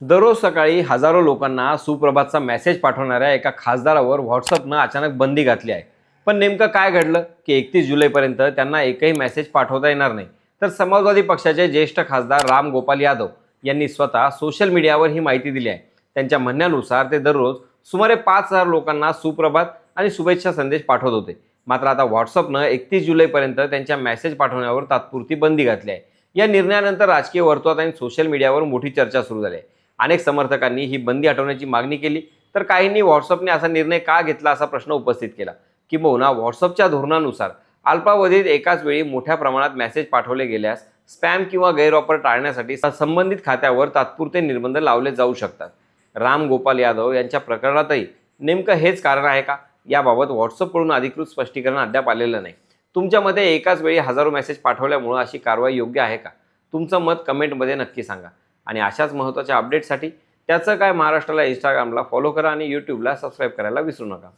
दररोज सकाळी हजारो लोकांना सुप्रभातचा मेसेज पाठवणाऱ्या एका खासदारावर व्हॉट्सअपनं अचानक बंदी घातली आहे. पण नेमकं काय घडलं की 31 जुलैपर्यंत त्यांना एकही मेसेज पाठवता येणार नाही. तर समाजवादी पक्षाचे ज्येष्ठ खासदार राम गोपाल यादव यांनी स्वतः सोशल मीडियावर ही माहिती दिली आहे. त्यांच्या म्हणण्यानुसार ते दररोज सुमारे 5,000 लोकांना सुप्रभात आणि शुभेच्छा संदेश पाठवत होते. मात्र आता व्हॉट्सअपनं 31 जुलैपर्यंत त्यांच्या मेसेज पाठवण्यावर तात्पुरती बंदी घातली आहे. या निर्णयानंतर राजकीय वर्तुळात आणि सोशल मीडियावर मोठी चर्चा सुरू झाली आहे. अनेक समर्थकांनी ही बंदी हटवण्याची मागणी केली, तर काहींनी व्हॉट्सअपने असा निर्णय का घेतला असा प्रश्न उपस्थित केला. किंबहुना व्हॉट्सअपच्या धोरणानुसार अल्पावधीत एकाच वेळी मोठ्या प्रमाणात मेसेज पाठवले गेल्यास स्पॅम किंवा गैरवापर टाळण्यासाठी संबंधित खात्यावर तात्पुरते निर्बंध लावले जाऊ शकतात. राम गोपाल यादव यांच्या प्रकरणातही नेमकं हेच कारण आहे का? याबाबत व्हॉट्सअपकडून अधिकृत स्पष्टीकरण अद्याप आलेलं नाही. तुमच्या मते एकाच वेळी हजारो मेसेज पाठवल्यामुळे अशी कारवाई योग्य आहे का? तुमचं मत कमेंटमध्ये नक्की सांगा. आणि अशाच महत्त्वाच्या अपडेटसाठी त्याचं काय महाराष्ट्राला इंस्टाग्रामला फॉलो करा आणि यूट्यूबला सबस्क्राईब करायला विसरू नका.